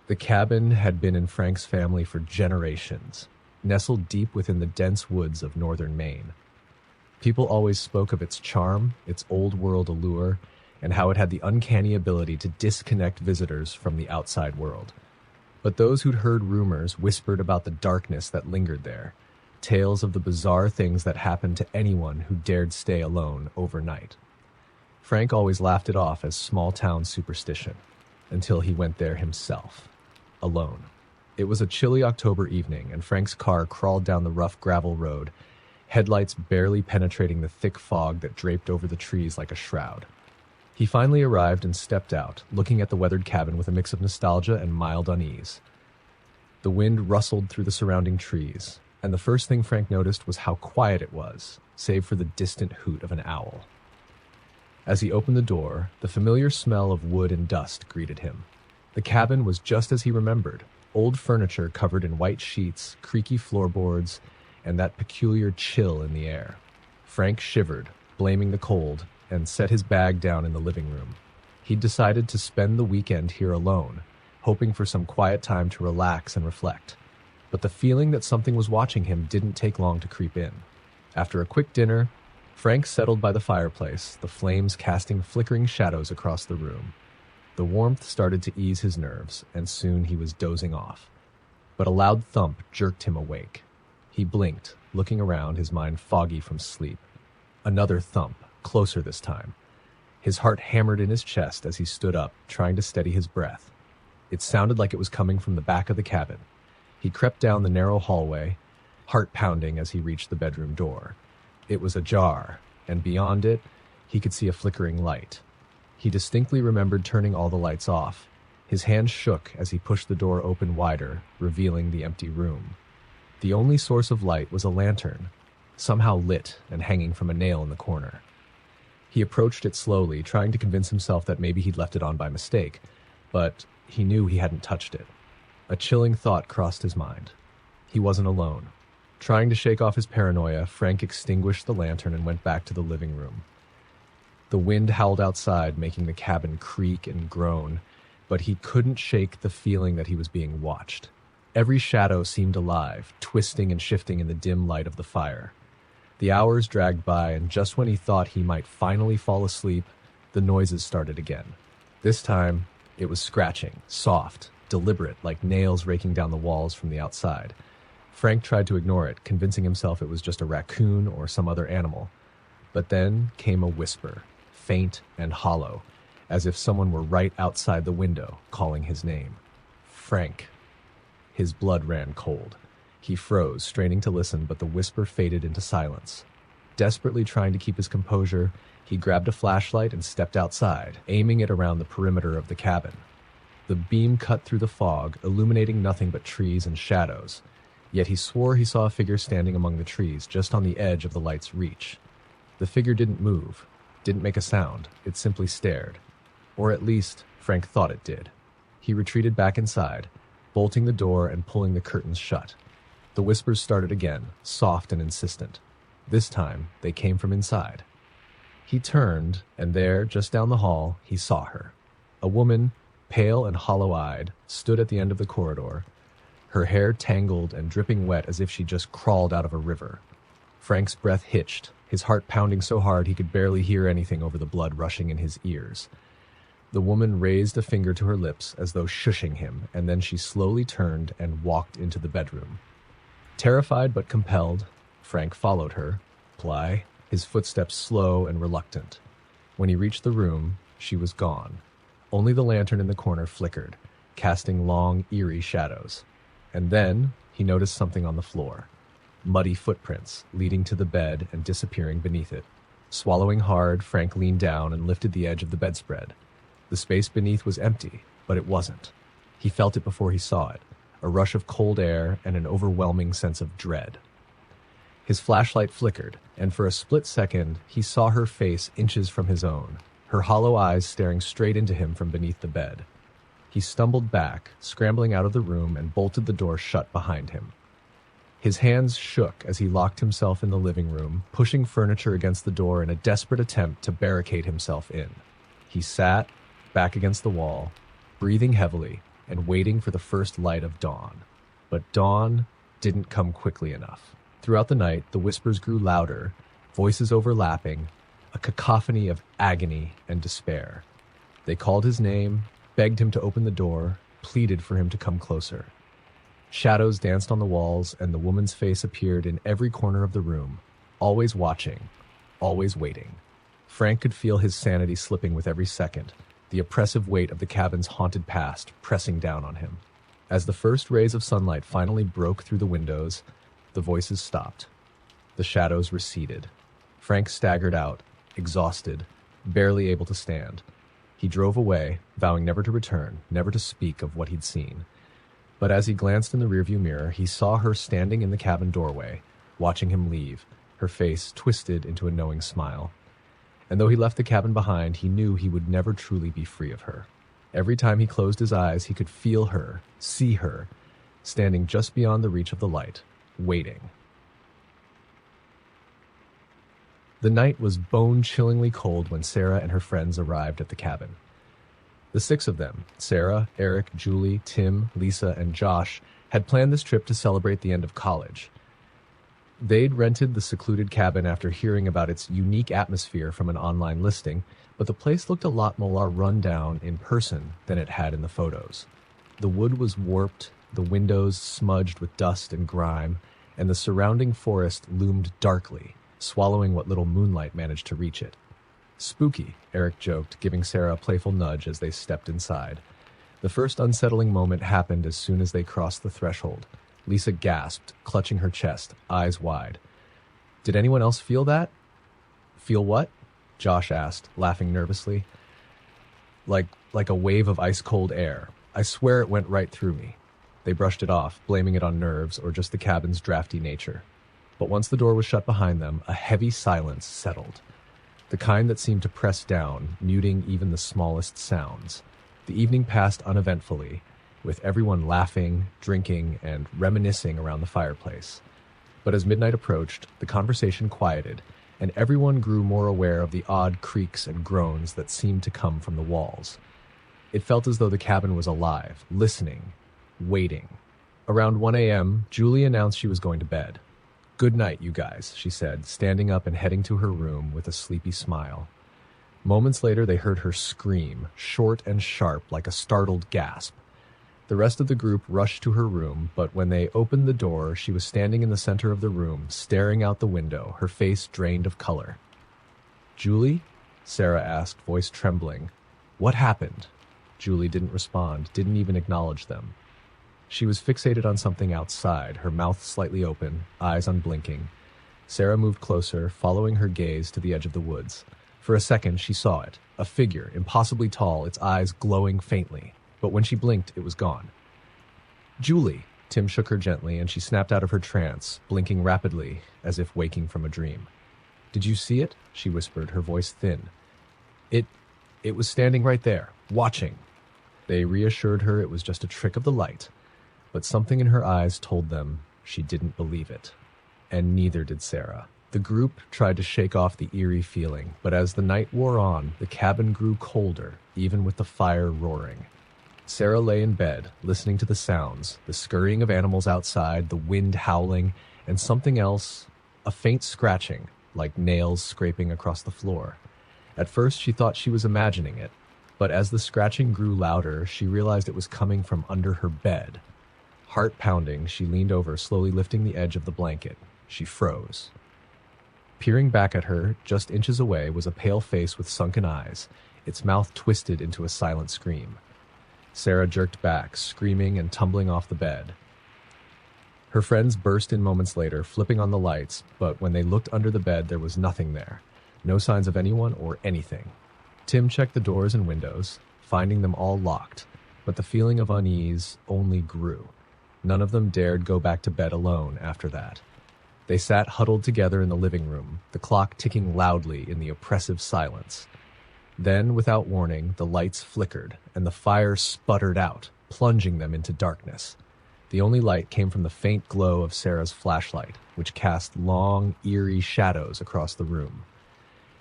The cabin had been in Frank's family for generations, nestled deep within the dense woods of northern Maine. People always spoke of its charm, its old-world allure, and how it had the uncanny ability to disconnect visitors from the outside world. But those who'd heard rumors whispered about the darkness that lingered there, tales of the bizarre things that happened to anyone who dared stay alone overnight. Frank always laughed it off as small-town superstition, until he went there himself, alone. It was a chilly October evening, and Frank's car crawled down the rough gravel road, headlights barely penetrating the thick fog that draped over the trees like a shroud. He finally arrived and stepped out, looking at the weathered cabin with a mix of nostalgia and mild unease. The wind rustled through the surrounding trees, and the first thing Frank noticed was how quiet it was, save for the distant hoot of an owl. As he opened the door, the familiar smell of wood and dust greeted him. The cabin was just as he remembered, old furniture covered in white sheets, creaky floorboards, and that peculiar chill in the air. Frank shivered, blaming the cold, and set his bag down in the living room. He'd decided to spend the weekend here alone, hoping for some quiet time to relax and reflect. But the feeling that something was watching him didn't take long to creep in. After a quick dinner, Frank settled by the fireplace, the flames casting flickering shadows across the room. The warmth started to ease his nerves, and soon he was dozing off. But a loud thump jerked him awake. He blinked, looking around, his mind foggy from sleep. Another thump, closer this time. His heart hammered in his chest as he stood up, trying to steady his breath. It sounded like it was coming from the back of the cabin. He crept down the narrow hallway, heart pounding as he reached the bedroom door. It was ajar, and beyond it, he could see a flickering light. He distinctly remembered turning all the lights off. His hand shook as he pushed the door open wider, revealing the empty room. The only source of light was a lantern, somehow lit and hanging from a nail in the corner. He approached it slowly, trying to convince himself that maybe he'd left it on by mistake, but he knew he hadn't touched it. A chilling thought crossed his mind. He wasn't alone. Trying to shake off his paranoia, Frank extinguished the lantern and went back to the living room. The wind howled outside, making the cabin creak and groan, but he couldn't shake the feeling that he was being watched. Every shadow seemed alive, twisting and shifting in the dim light of the fire. The hours dragged by, and just when he thought he might finally fall asleep, the noises started again. This time, it was scratching, soft, deliberate, like nails raking down the walls from the outside. Frank tried to ignore it, convincing himself it was just a raccoon or some other animal. But then came a whisper, faint and hollow, as if someone were right outside the window, calling his name. Frank. His blood ran cold. He froze, straining to listen, but the whisper faded into silence. Desperately trying to keep his composure, he grabbed a flashlight and stepped outside, aiming it around the perimeter of the cabin. The beam cut through the fog, illuminating nothing but trees and shadows. Yet he swore he saw a figure standing among the trees, just on the edge of the light's reach. The figure didn't move, didn't make a sound. It simply stared. Or at least, Frank thought it did. He retreated back inside, bolting the door and pulling the curtains shut. The whispers started again, soft and insistent. This time, they came from inside. He turned, and there, just down the hall, he saw her. A woman, pale and hollow-eyed, stood at the end of the corridor, her hair tangled and dripping wet as if she just crawled out of a river. Frank's breath hitched, his heart pounding so hard he could barely hear anything over the blood rushing in his ears. The woman raised a finger to her lips as though shushing him, and then she slowly turned and walked into the bedroom. Terrified but compelled, Frank followed her, his footsteps slow and reluctant. When he reached the room, she was gone. Only the lantern in the corner flickered, casting long, eerie shadows. And then he noticed something on the floor. Muddy footprints leading to the bed and disappearing beneath it. Swallowing hard, Frank leaned down and lifted the edge of the bedspread. The space beneath was empty, but it wasn't. He felt it before he saw it, a rush of cold air and an overwhelming sense of dread. His flashlight flickered, and for a split second, he saw her face inches from his own, her hollow eyes staring straight into him from beneath the bed. He stumbled back, scrambling out of the room, and bolted the door shut behind him. His hands shook as he locked himself in the living room, pushing furniture against the door in a desperate attempt to barricade himself in. He sat, back against the wall, breathing heavily, and waiting for the first light of dawn. But dawn didn't come quickly enough. Throughout the night, the whispers grew louder, voices overlapping, a cacophony of agony and despair. They called his name, begged him to open the door, pleaded for him to come closer. Shadows danced on the walls, and the woman's face appeared in every corner of the room, always watching, always waiting. Frank could feel his sanity slipping with every second, the oppressive weight of the cabin's haunted past pressing down on him. As the first rays of sunlight finally broke through the windows, the voices stopped. The shadows receded. Frank staggered out, exhausted, barely able to stand. He drove away, vowing never to return, never to speak of what he'd seen. But as he glanced in the rearview mirror, he saw her standing in the cabin doorway, watching him leave, her face twisted into a knowing smile. And though he left the cabin behind, he knew he would never truly be free of her. Every time he closed his eyes, he could feel her, see her, standing just beyond the reach of the light, waiting. The night was bone-chillingly cold when Sarah and her friends arrived at the cabin. The six of them, Sarah, Eric, Julie, Tim, Lisa, and Josh, had planned this trip to celebrate the end of college. They'd rented the secluded cabin after hearing about its unique atmosphere from an online listing, but the place looked a lot more run down in person than it had in the photos. The wood was warped, the windows smudged with dust and grime, and the surrounding forest loomed darkly, swallowing what little moonlight managed to reach it. Spooky, Eric joked, giving Sarah a playful nudge as they stepped inside. The first unsettling moment happened as soon as they crossed the threshold. Lisa gasped, clutching her chest, eyes wide. Did anyone else feel that? Feel what? Josh asked, laughing nervously. Like a wave of ice-cold air. I swear it went right through me. They brushed it off, blaming it on nerves or just the cabin's drafty nature. But once the door was shut behind them, a heavy silence settled. The kind that seemed to press down, muting even the smallest sounds. The evening passed uneventfully, with everyone laughing, drinking, and reminiscing around the fireplace. But as midnight approached, the conversation quieted, and everyone grew more aware of the odd creaks and groans that seemed to come from the walls. It felt as though the cabin was alive, listening, waiting. Around 1 a.m., Julie announced she was going to bed. "Good night, you guys," she said, standing up and heading to her room with a sleepy smile. Moments later, they heard her scream, short and sharp like a startled gasp. The rest of the group rushed to her room, but when they opened the door, she was standing in the center of the room, staring out the window, her face drained of color. "Julie?" Sarah asked, voice trembling. "What happened?" Julie didn't respond, didn't even acknowledge them. She was fixated on something outside, her mouth slightly open, eyes unblinking. Sarah moved closer, following her gaze to the edge of the woods. For a second, she saw it, a figure, impossibly tall, its eyes glowing faintly. But when she blinked, it was gone. "Julie!" Tim shook her gently, and she snapped out of her trance, blinking rapidly, as if waking from a dream. "Did you see it?" she whispered, her voice thin. It was standing right there, watching." They reassured her it was just a trick of the light, but something in her eyes told them she didn't believe it. And neither did Sarah. The group tried to shake off the eerie feeling, but as the night wore on, the cabin grew colder, even with the fire roaring. Sarah lay in bed, listening to the sounds, the scurrying of animals outside, the wind howling, and something else, a faint scratching, like nails scraping across the floor. At first, she thought she was imagining it, but as the scratching grew louder, she realized it was coming from under her bed. Heart pounding, she leaned over, slowly lifting the edge of the blanket. She froze. Peering back at her, just inches away, was a pale face with sunken eyes, its mouth twisted into a silent scream. Sarah jerked back, screaming and tumbling off the bed. Her friends burst in moments later, flipping on the lights, but when they looked under the bed, there was nothing there. No signs of anyone or anything. Tim checked the doors and windows, finding them all locked, but the feeling of unease only grew. None of them dared go back to bed alone after that. They sat huddled together in the living room, the clock ticking loudly in the oppressive silence. Then, without warning, the lights flickered, and the fire sputtered out, plunging them into darkness. The only light came from the faint glow of Sarah's flashlight, which cast long, eerie shadows across the room.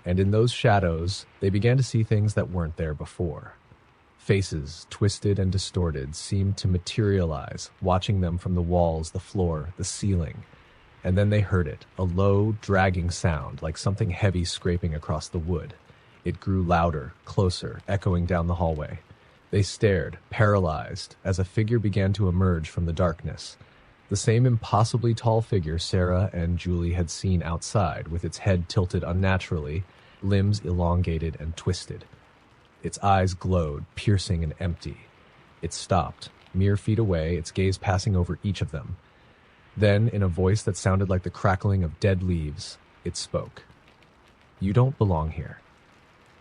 And in those shadows, they began to see things that weren't there before. Faces, twisted and distorted, seemed to materialize, watching them from the walls, the floor, the ceiling. And then they heard it, a low, dragging sound, like something heavy scraping across the wood. It grew louder, closer, echoing down the hallway. They stared, paralyzed, as a figure began to emerge from the darkness. The same impossibly tall figure Sarah and Julie had seen outside, with its head tilted unnaturally, limbs elongated and twisted. Its eyes glowed, piercing and empty. It stopped, mere feet away, its gaze passing over each of them. Then, in a voice that sounded like the crackling of dead leaves, it spoke. "You don't belong here."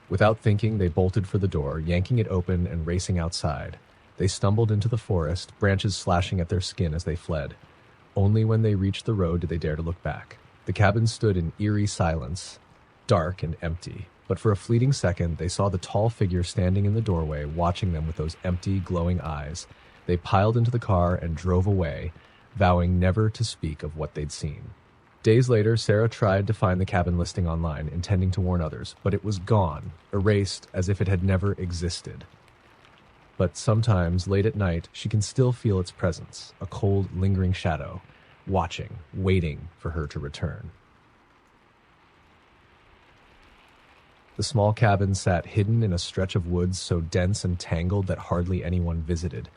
Without thinking, they bolted for the door, yanking it open and racing outside. They stumbled into the forest, branches slashing at their skin as they fled. Only when they reached the road did they dare to look back. The cabin stood in eerie silence, dark and empty. But for a fleeting second, they saw the tall figure standing in the doorway, watching them with those empty, glowing eyes. They piled into the car and drove away, vowing never to speak of what they'd seen. Days later, Sarah tried to find the cabin listing online, intending to warn others, but it was gone, erased as if it had never existed. But sometimes, late at night, she can still feel its presence, a cold, lingering shadow, watching, waiting for her to return. The small cabin sat hidden in a stretch of woods so dense and tangled that hardly anyone visited.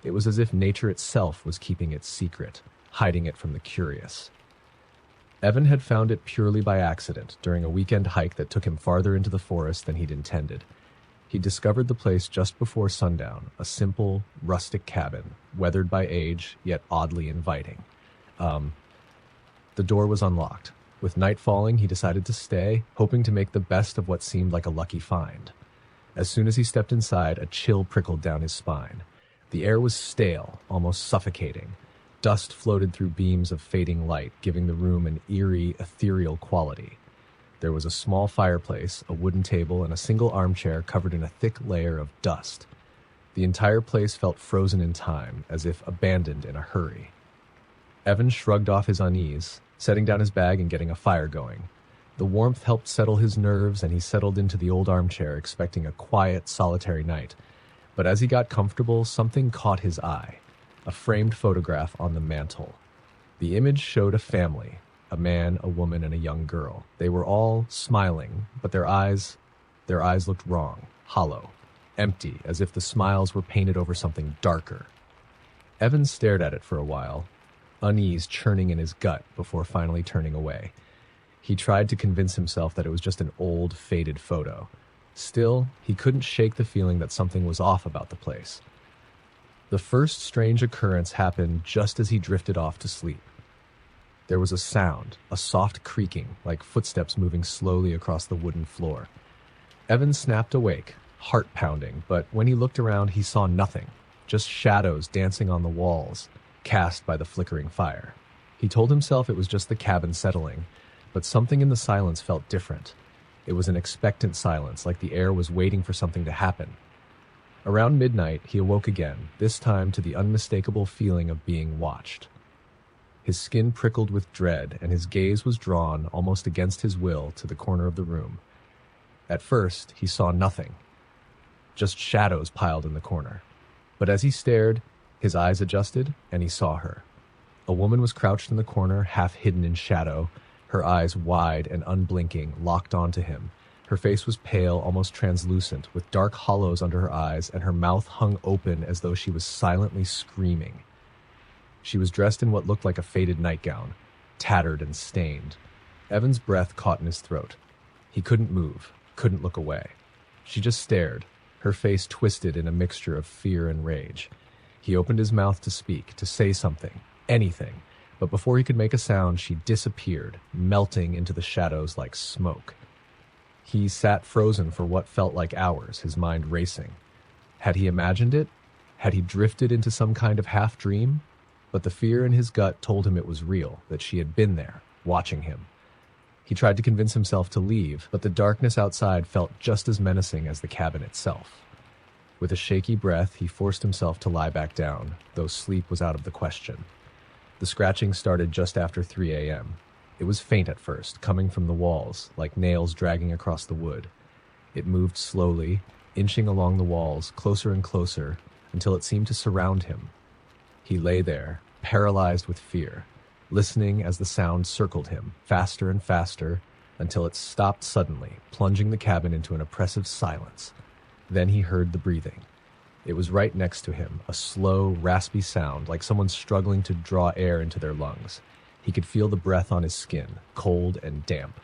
It was as if nature itself was keeping its secret, hiding it from the curious. Evan had found it purely by accident during a weekend hike that took him farther into the forest than he'd intended. He discovered the place just before sundown, a simple, rustic cabin, weathered by age, yet oddly inviting. The door was unlocked. With night falling, he decided to stay, hoping to make the best of what seemed like a lucky find. As soon as he stepped inside, a chill prickled down his spine. The air was stale, almost suffocating. Dust floated through beams of fading light, giving the room an eerie, ethereal quality. There was a small fireplace, a wooden table, and a single armchair covered in a thick layer of dust. The entire place felt frozen in time, as if abandoned in a hurry. Evan shrugged off his unease, setting down his bag and getting a fire going. The warmth helped settle his nerves, and he settled into the old armchair, expecting a quiet, solitary night. But as he got comfortable, something caught his eye. A framed photograph on the mantel. The image showed a family, a man, a woman, and a young girl. They were all smiling, but their eyes looked wrong, hollow, empty, as if the smiles were painted over something darker. Evan stared at it for a while, unease churning in his gut before finally turning away. He tried to convince himself that it was just an old, faded photo. Still, he couldn't shake the feeling that something was off about the place. The first strange occurrence happened just as he drifted off to sleep. There was a sound, a soft creaking, like footsteps moving slowly across the wooden floor. Evan snapped awake, heart pounding, but when he looked around, he saw nothing, just shadows dancing on the walls, cast by the flickering fire. He told himself it was just the cabin settling, but something in the silence felt different. It was an expectant silence, like the air was waiting for something to happen. Around midnight, he awoke again, this time to the unmistakable feeling of being watched. His skin prickled with dread, and his gaze was drawn, almost against his will, to the corner of the room. At first, he saw nothing, just shadows piled in the corner. But as he stared, his eyes adjusted, and he saw her. A woman was crouched in the corner, half hidden in shadow, her eyes wide and unblinking, locked onto him. Her face was pale, almost translucent, with dark hollows under her eyes, and her mouth hung open as though she was silently screaming. She was dressed in what looked like a faded nightgown, tattered and stained. Evan's breath caught in his throat. He couldn't move, couldn't look away. She just stared, her face twisted in a mixture of fear and rage. He opened his mouth to speak, to say something, anything, but before he could make a sound, she disappeared, melting into the shadows like smoke. He sat frozen for what felt like hours, his mind racing. Had he imagined it? Had he drifted into some kind of half-dream? But the fear in his gut told him it was real, that she had been there, watching him. He tried to convince himself to leave, but the darkness outside felt just as menacing as the cabin itself. With a shaky breath, he forced himself to lie back down, though sleep was out of the question. The scratching started just after 3 a.m. It was faint at first, coming from the walls, like nails dragging across the wood. It moved slowly, inching along the walls, closer and closer, until it seemed to surround him. He lay there, paralyzed with fear, listening as the sound circled him, faster and faster, until it stopped suddenly, plunging the cabin into an oppressive silence. Then he heard the breathing. It was right next to him, a slow, raspy sound, like someone struggling to draw air into their lungs. He could feel the breath on his skin, cold and damp.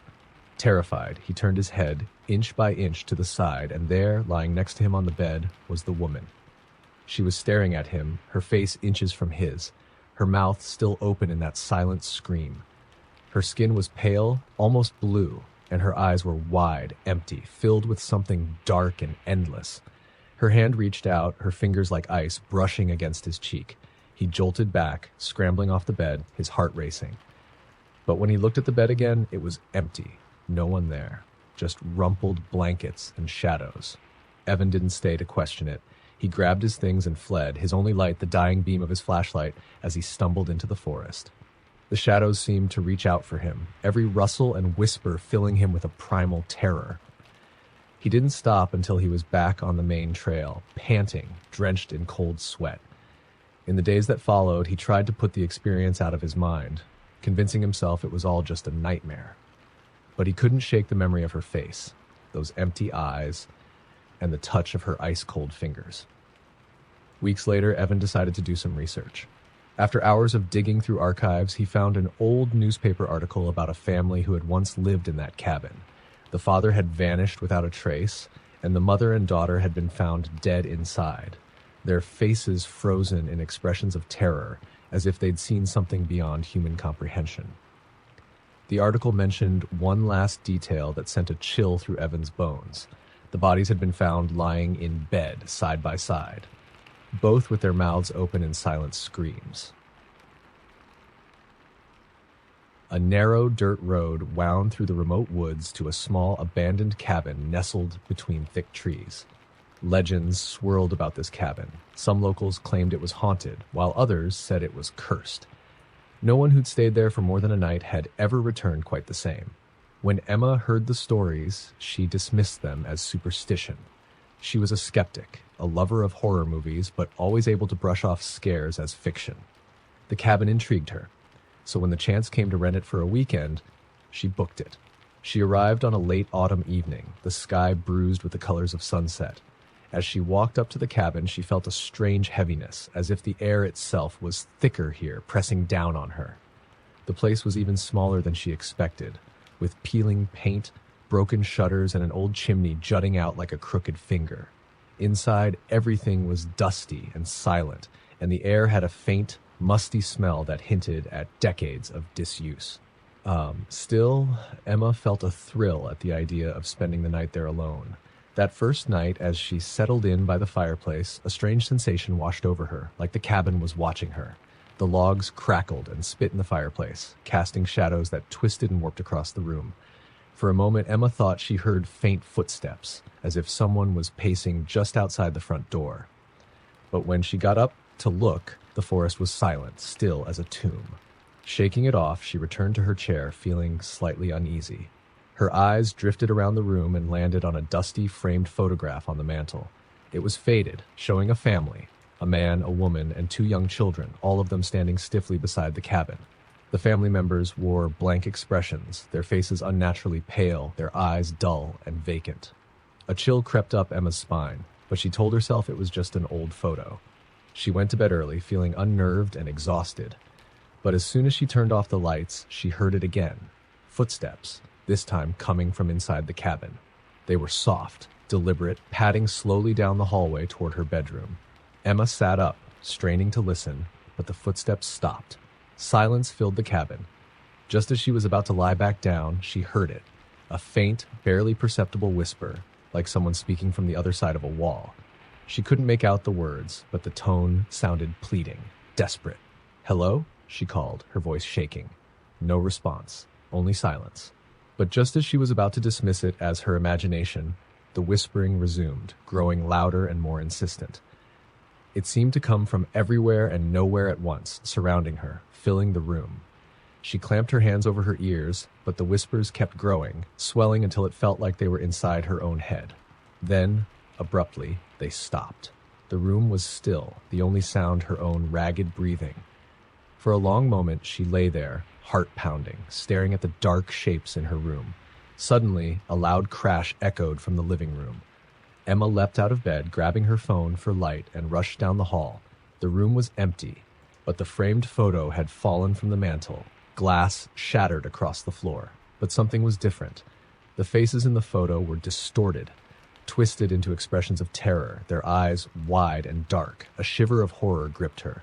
Terrified, he turned his head, inch by inch, to the side, and there, lying next to him on the bed, was the woman. She was staring at him, her face inches from his, her mouth still open in that silent scream. Her skin was pale, almost blue, and her eyes were wide, empty, filled with something dark and endless. Her hand reached out, her fingers like ice, brushing against his cheek. He jolted back, scrambling off the bed, his heart racing. But when he looked at the bed again, it was empty. No one there. Just rumpled blankets and shadows. Evan didn't stay to question it. He grabbed his things and fled, his only light the dying beam of his flashlight as he stumbled into the forest. The shadows seemed to reach out for him, every rustle and whisper filling him with a primal terror. He didn't stop until he was back on the main trail, panting, drenched in cold sweat. In the days that followed, he tried to put the experience out of his mind, convincing himself it was all just a nightmare. But he couldn't shake the memory of her face, those empty eyes, and the touch of her ice-cold fingers. Weeks later, Evan decided to do some research. After hours of digging through archives, he found an old newspaper article about a family who had once lived in that cabin. The father had vanished without a trace, and the mother and daughter had been found dead inside, their faces frozen in expressions of terror, as if they'd seen something beyond human comprehension. The article mentioned one last detail that sent a chill through Evan's bones. The bodies had been found lying in bed, side by side, both with their mouths open in silent screams. A narrow dirt road wound through the remote woods to a small abandoned cabin nestled between thick trees. Legends swirled about this cabin. Some locals claimed it was haunted, while others said it was cursed. No one who'd stayed there for more than a night had ever returned quite the same. When Emma heard the stories, she dismissed them as superstition. She was a skeptic, a lover of horror movies, but always able to brush off scares as fiction. The cabin intrigued her, so when the chance came to rent it for a weekend, she booked it. She arrived on a late autumn evening, the sky bruised with the colors of sunset. As she walked up to the cabin, she felt a strange heaviness, as if the air itself was thicker here, pressing down on her. The place was even smaller than she expected, with peeling paint, broken shutters, and an old chimney jutting out like a crooked finger. Inside, everything was dusty and silent, and the air had a faint, musty smell that hinted at decades of disuse. Still, Emma felt a thrill at the idea of spending the night there alone. That first night, as she settled in by the fireplace, a strange sensation washed over her, like the cabin was watching her. The logs crackled and spit in the fireplace, casting shadows that twisted and warped across the room. For a moment, Emma thought she heard faint footsteps, as if someone was pacing just outside the front door. But when she got up to look, the forest was silent, still as a tomb. Shaking it off, she returned to her chair, feeling slightly uneasy. Her eyes drifted around the room and landed on a dusty, framed photograph on the mantel. It was faded, showing a family, a man, a woman, and 2 young children, all of them standing stiffly beside the cabin. The family members wore blank expressions, their faces unnaturally pale, their eyes dull and vacant. A chill crept up Emma's spine, but she told herself it was just an old photo. She went to bed early, feeling unnerved and exhausted. But as soon as she turned off the lights, she heard it again. Footsteps, this time coming from inside the cabin. They were soft, deliberate, padding slowly down the hallway toward her bedroom. Emma sat up, straining to listen, but the footsteps stopped. Silence filled the cabin. Just as she was about to lie back down, she heard it. A faint, barely perceptible whisper, like someone speaking from the other side of a wall. She couldn't make out the words, but the tone sounded pleading, desperate. "Hello?" she called, her voice shaking. No response, only silence. But just as she was about to dismiss it as her imagination, the whispering resumed, growing louder and more insistent. It seemed to come from everywhere and nowhere at once, surrounding her, filling the room. She clamped her hands over her ears, but the whispers kept growing, swelling until it felt like they were inside her own head. Then, Abruptly, they stopped. The room was still, the only sound her own ragged breathing. For a long moment, she lay there, heart pounding, staring at the dark shapes in her room. Suddenly, a loud crash echoed from the living room. Emma leapt out of bed, grabbing her phone for light, and rushed down the hall. The room was empty, but the framed photo had fallen from the mantel. Glass shattered across the floor. But something was different. The faces in the photo were distorted, twisted into expressions of terror, their eyes wide and dark. A shiver of horror gripped her.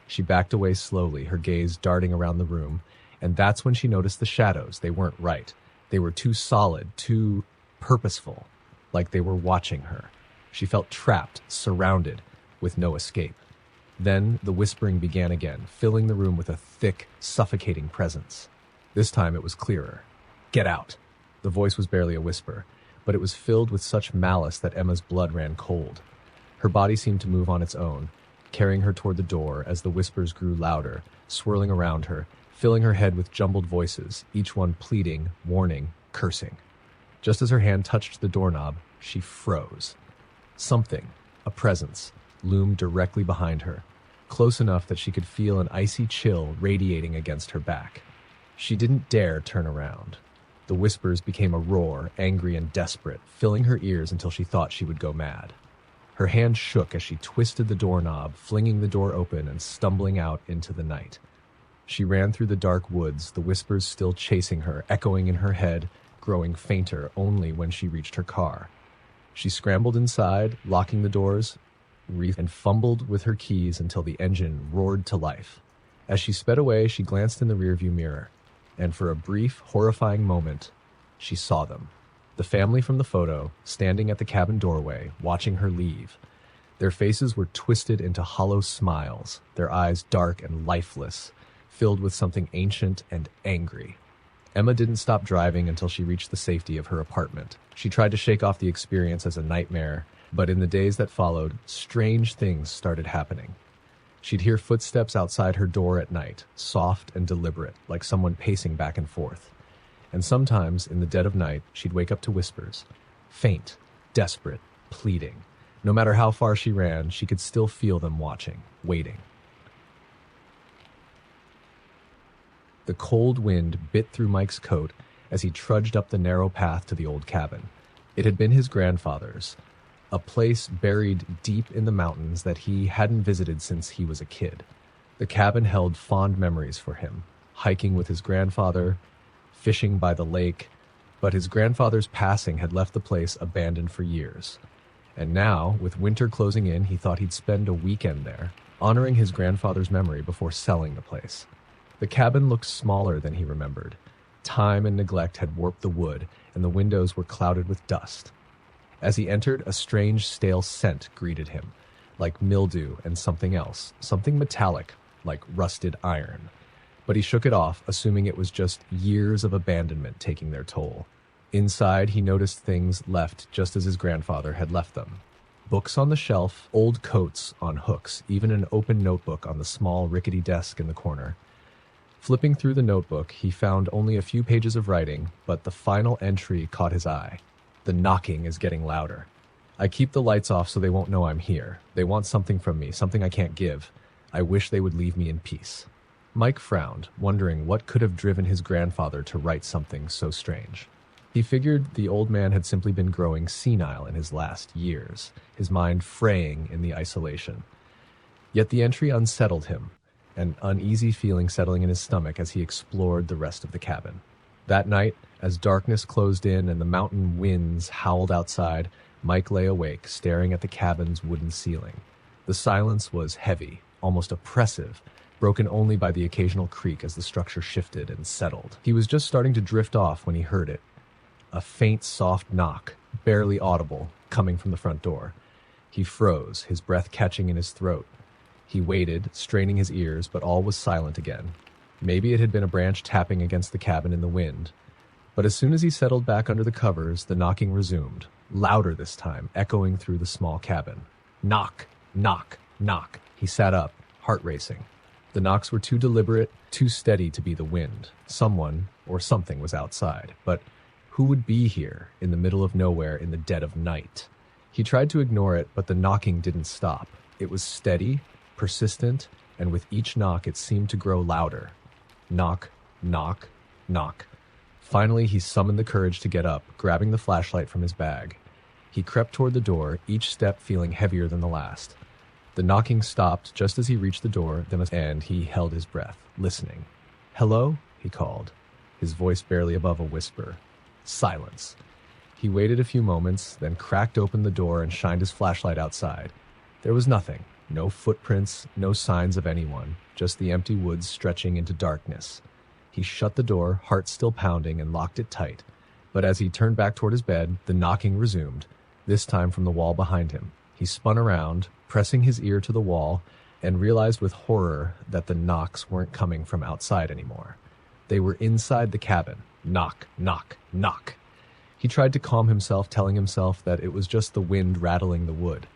She backed away slowly, her gaze darting around the room, and that's when she noticed the shadows. They weren't right. They were too solid, too purposeful, like they were watching her. She felt trapped, surrounded, with no escape. Then the whispering began again, filling the room with a thick, suffocating presence. This time it was clearer. "Get out!" The voice was barely a whisper, but it was filled with such malice that Emma's blood ran cold. Her body seemed to move on its own, carrying her toward the door as the whispers grew louder, swirling around her, filling her head with jumbled voices, each one pleading, warning, cursing. Just as her hand touched the doorknob, she froze. Something, a presence, loomed directly behind her, close enough that she could feel an icy chill radiating against her back. She didn't dare turn around. The whispers became a roar, angry and desperate, filling her ears until she thought she would go mad. Her hand shook as she twisted the doorknob, flinging the door open and stumbling out into the night. She ran through the dark woods, the whispers still chasing her, echoing in her head, growing fainter only when she reached her car. She scrambled inside, locking the doors, and fumbled with her keys until the engine roared to life. As she sped away, she glanced in the rearview mirror, and for a brief, horrifying moment, she saw them. The family from the photo, standing at the cabin doorway, watching her leave. Their faces were twisted into hollow smiles, their eyes dark and lifeless, filled with something ancient and angry. Emma didn't stop driving until she reached the safety of her apartment. She tried to shake off the experience as a nightmare, but in the days that followed, strange things started happening. She'd hear footsteps outside her door at night, soft and deliberate, like someone pacing back and forth. And sometimes, in the dead of night, she'd wake up to whispers, faint, desperate, pleading. No matter how far she ran, she could still feel them watching, waiting. The cold wind bit through Mike's coat as he trudged up the narrow path to the old cabin. It had been his grandfather's, a place buried deep in the mountains that he hadn't visited since he was a kid. The cabin held fond memories for him, hiking with his grandfather, fishing by the lake, but his grandfather's passing had left the place abandoned for years. And now, with winter closing in, he thought he'd spend a weekend there, honoring his grandfather's memory before selling the place. The cabin looked smaller than he remembered. Time and neglect had warped the wood, and the windows were clouded with dust. As he entered, a strange, stale scent greeted him, like mildew and something else, something metallic, like rusted iron. But he shook it off, assuming it was just years of abandonment taking their toll. Inside, he noticed things left just as his grandfather had left them. Books on the shelf, old coats on hooks, even an open notebook on the small, rickety desk in the corner. Flipping through the notebook, he found only a few pages of writing, but the final entry caught his eye. The knocking is getting louder. I keep the lights off so they won't know I'm here. They want something from me, something I can't give. I wish they would leave me in peace. Mike frowned, wondering what could have driven his grandfather to write something so strange. He figured the old man had simply been growing senile in his last years, his mind fraying in the isolation. Yet the entry unsettled him, an uneasy feeling settling in his stomach as he explored the rest of the cabin. That night, as darkness closed in and the mountain winds howled outside, Mike lay awake, staring at the cabin's wooden ceiling. The silence was heavy, almost oppressive, broken only by the occasional creak as the structure shifted and settled. He was just starting to drift off when he heard it. A faint, soft knock, barely audible, coming from the front door. He froze, his breath catching in his throat. He waited, straining his ears, but all was silent again. Maybe it had been a branch tapping against the cabin in the wind. But as soon as he settled back under the covers, the knocking resumed, louder this time, echoing through the small cabin. Knock, knock, knock. He sat up, heart racing. The knocks were too deliberate, too steady to be the wind. Someone or something was outside. But who would be here, in the middle of nowhere, in the dead of night? He tried to ignore it, but the knocking didn't stop. It was steady, persistent, and with each knock it seemed to grow louder. Knock, knock, knock. Finally, he summoned the courage to get up, grabbing the flashlight from his bag. He crept toward the door, each step feeling heavier than the last. The knocking stopped just as he reached the door, and he held his breath, listening. "Hello?" he called, his voice barely above a whisper. Silence. He waited a few moments, then cracked open the door and shined his flashlight outside. There was nothing. No footprints, no signs of anyone, just the empty woods stretching into darkness. He shut the door, heart still pounding, and locked it tight. But as he turned back toward his bed, the knocking resumed, this time from the wall behind him. He spun around, pressing his ear to the wall, and realized with horror that the knocks weren't coming from outside anymore. They were inside the cabin. Knock, knock, knock. He tried to calm himself, telling himself that it was just the wind rattling the wood.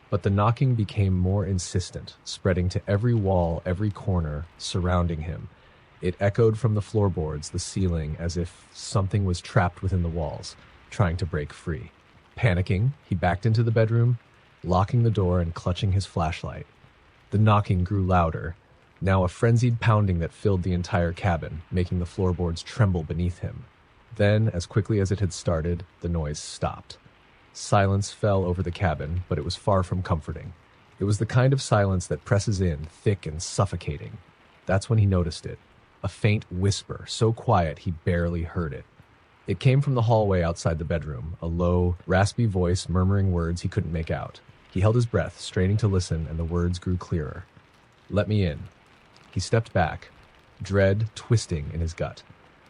But the knocking became more insistent, spreading to every wall, every corner, surrounding him. It echoed from the floorboards, the ceiling, as if something was trapped within the walls, trying to break free. Panicking, he backed into the bedroom, locking the door and clutching his flashlight. The knocking grew louder, now a frenzied pounding that filled the entire cabin, making the floorboards tremble beneath him. Then, as quickly as it had started, the noise stopped. Silence fell over the cabin, but it was far from comforting. It was the kind of silence that presses in, thick and suffocating. That's when he noticed it. A faint whisper, so quiet he barely heard it. It came from the hallway outside the bedroom, a low, raspy voice murmuring words he couldn't make out. He held his breath, straining to listen, and the words grew clearer. "Let me in." He stepped back, dread twisting in his gut.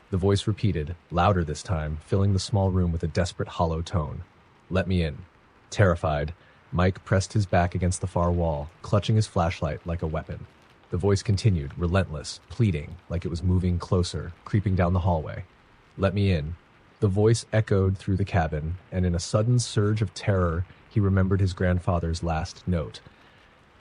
The voice repeated, louder this time, filling the small room with a desperate hollow tone. "Let me in." Terrified, Mike pressed his back against the far wall, clutching his flashlight like a weapon. The voice continued, relentless, pleading, like it was moving closer, creeping down the hallway. "Let me in." The voice echoed through the cabin, and in a sudden surge of terror, he remembered his grandfather's last note.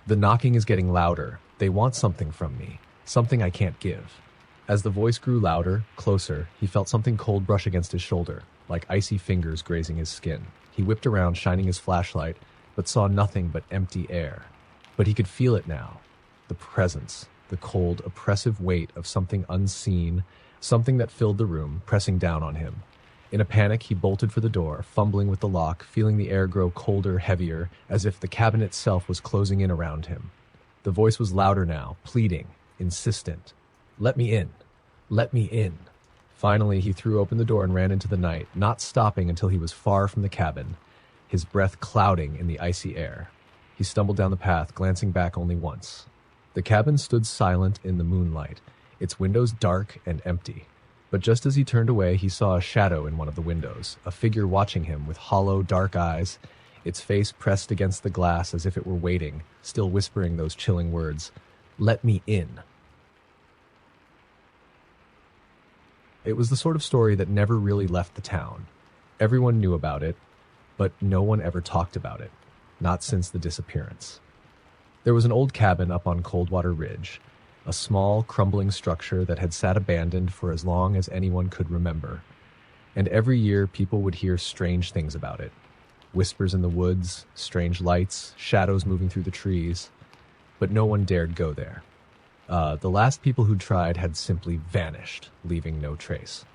"The knocking is getting louder. They want something from me, something I can't give." As the voice grew louder, closer, he felt something cold brush against his shoulder, like icy fingers grazing his skin. He whipped around, shining his flashlight, but saw nothing but empty air. But he could feel it now. The presence, the cold, oppressive weight of something unseen, something that filled the room, pressing down on him. In a panic, he bolted for the door, fumbling with the lock, feeling the air grow colder, heavier, as if the cabin itself was closing in around him. The voice was louder now, pleading, insistent. "Let me in. Let me in." Finally, he threw open the door and ran into the night, not stopping until he was far from the cabin, his breath clouding in the icy air. He stumbled down the path, glancing back only once. The cabin stood silent in the moonlight, its windows dark and empty. But just as he turned away, he saw a shadow in one of the windows, a figure watching him with hollow, dark eyes, its face pressed against the glass as if it were waiting, still whispering those chilling words, "Let me in." It was the sort of story that never really left the town. Everyone knew about it, but no one ever talked about it, not since the disappearance. There was an old cabin up on Coldwater Ridge, a small, crumbling structure that had sat abandoned for as long as anyone could remember. And every year, people would hear strange things about it. Whispers in the woods, strange lights, shadows moving through the trees. But no one dared go there. The last people who tried had simply vanished, leaving no trace.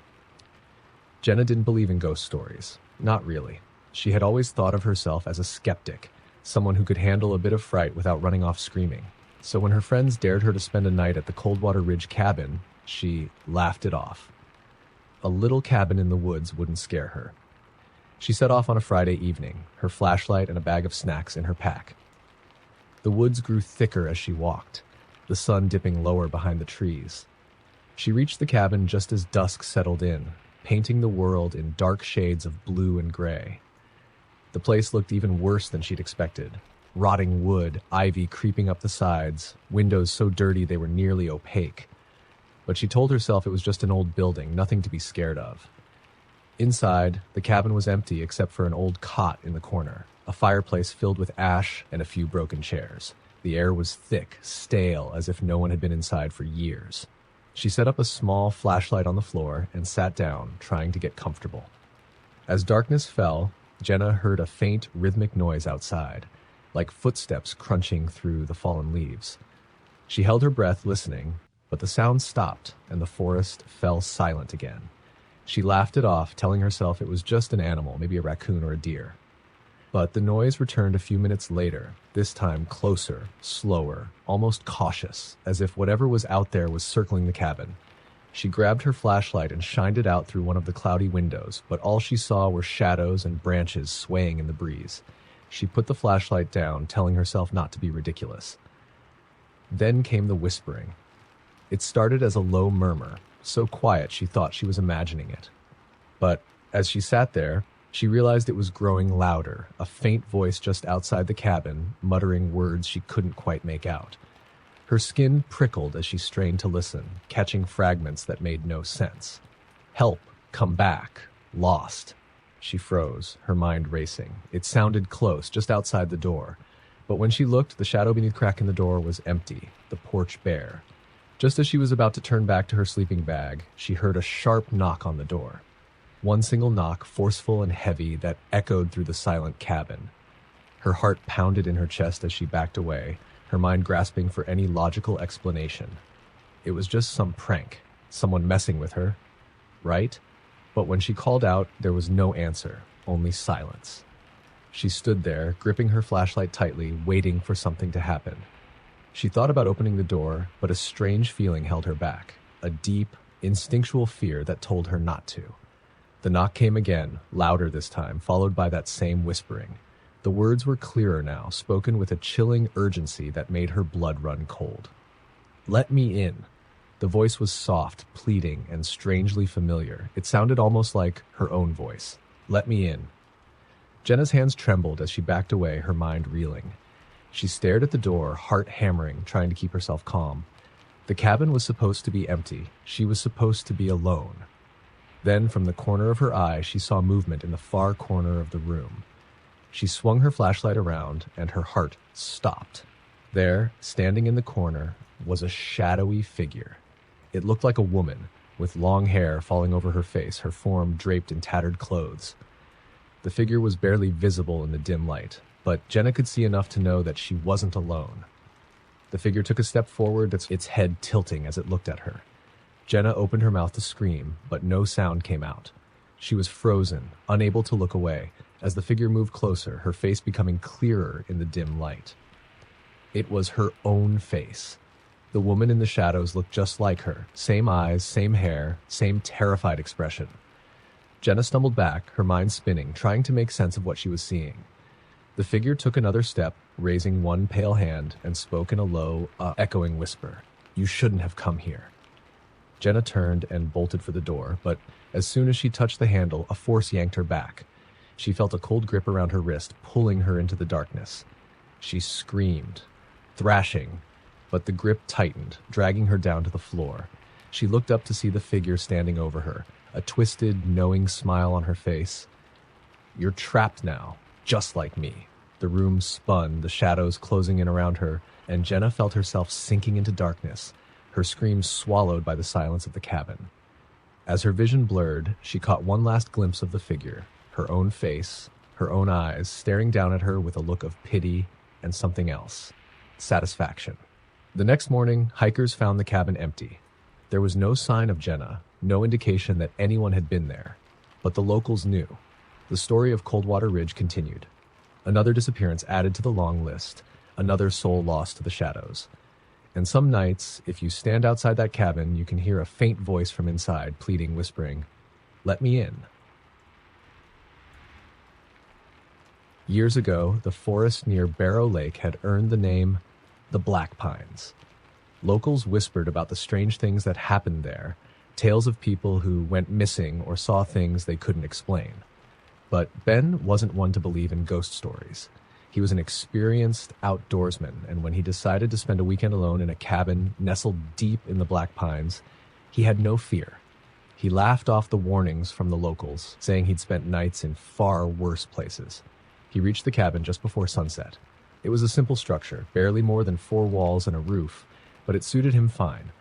Jenna didn't believe in ghost stories. Not really. She had always thought of herself as a skeptic, someone who could handle a bit of fright without running off screaming. So when her friends dared her to spend a night at the Coldwater Ridge cabin, she laughed it off. A little cabin in the woods wouldn't scare her. She set off on a Friday evening, her flashlight and a bag of snacks in her pack. The woods grew thicker as she walked, the sun dipping lower behind the trees. She reached the cabin just as dusk settled in, painting the world in dark shades of blue and gray. The place looked even worse than she'd expected. Rotting wood, ivy creeping up the sides, windows so dirty they were nearly opaque. But she told herself it was just an old building, nothing to be scared of. Inside, the cabin was empty except for an old cot in the corner, a fireplace filled with ash and a few broken chairs. The air was thick, stale, as if no one had been inside for years. She set up a small flashlight on the floor and sat down, trying to get comfortable. As darkness fell, Jenna heard a faint, rhythmic noise outside, like footsteps crunching through the fallen leaves. She held her breath, listening, but the sound stopped and the forest fell silent again. She laughed it off, telling herself it was just an animal, maybe a raccoon or a deer. But the noise returned a few minutes later, this time closer, slower, almost cautious, as if whatever was out there was circling the cabin. She grabbed her flashlight and shined it out through one of the cloudy windows, but all she saw were shadows and branches swaying in the breeze. She put the flashlight down, telling herself not to be ridiculous. Then came the whispering. It started as a low murmur, so quiet she thought she was imagining it. But as she sat there, she realized it was growing louder, a faint voice just outside the cabin, muttering words she couldn't quite make out. Her skin prickled as she strained to listen, catching fragments that made no sense. Help, come back, lost. She froze, her mind racing. It sounded close, just outside the door. But when she looked, the shadow beneath the crack in the door was empty, the porch bare. Just as she was about to turn back to her sleeping bag, she heard a sharp knock on the door. One single knock, forceful and heavy, that echoed through the silent cabin. Her heart pounded in her chest as she backed away, her mind grasping for any logical explanation. It was just some prank, someone messing with her, right? But when she called out, there was no answer, only silence. She stood there, gripping her flashlight tightly, waiting for something to happen. She thought about opening the door, but a strange feeling held her back, a deep, instinctual fear that told her not to. The knock came again, louder this time, followed by that same whispering. The words were clearer now, spoken with a chilling urgency that made her blood run cold. "Let me in." The voice was soft, pleading, and strangely familiar. It sounded almost like her own voice. "Let me in." Jenna's hands trembled as she backed away, her mind reeling. She stared at the door, heart hammering, trying to keep herself calm. The cabin was supposed to be empty. She was supposed to be alone. Then, from the corner of her eye, she saw movement in the far corner of the room. She swung her flashlight around, and her heart stopped. There, standing in the corner, was a shadowy figure. It looked like a woman, with long hair falling over her face, her form draped in tattered clothes. The figure was barely visible in the dim light, but Jenna could see enough to know that she wasn't alone. The figure took a step forward, its head tilting as it looked at her. Jenna opened her mouth to scream, but no sound came out. She was frozen, unable to look away, as the figure moved closer, her face becoming clearer in the dim light. It was her own face. The woman in the shadows looked just like her, same eyes, same hair, same terrified expression. Jenna stumbled back, her mind spinning, trying to make sense of what she was seeing. The figure took another step, raising one pale hand, and spoke in a low, echoing whisper. "You shouldn't have come here." Jenna turned and bolted for the door, but as soon as she touched the handle, a force yanked her back. She felt a cold grip around her wrist, pulling her into the darkness. She screamed, thrashing, but the grip tightened, dragging her down to the floor. She looked up to see the figure standing over her, a twisted, knowing smile on her face. "You're trapped now, just like me." The room spun, the shadows closing in around her, and Jenna felt herself sinking into darkness, her screams swallowed by the silence of the cabin. As her vision blurred, she caught one last glimpse of the figure, her own face, her own eyes, staring down at her with a look of pity and something else, satisfaction. The next morning, hikers found the cabin empty. There was no sign of Jenna, no indication that anyone had been there. But the locals knew. The story of Coldwater Ridge continued. Another disappearance added to the long list, another soul lost to the shadows. And some nights, if you stand outside that cabin, you can hear a faint voice from inside, pleading, whispering, "Let me in." Years ago, the forest near Barrow Lake had earned the name the Black Pines. Locals whispered about the strange things that happened there, tales of people who went missing or saw things they couldn't explain. But Ben wasn't one to believe in ghost stories. He was an experienced outdoorsman, and when he decided to spend a weekend alone in a cabin nestled deep in the Black Pines, he had no fear. He laughed off the warnings from the locals, saying he'd spent nights in far worse places. He reached the cabin just before sunset. It was a simple structure, barely more than 4 walls and a roof, but it suited him fine.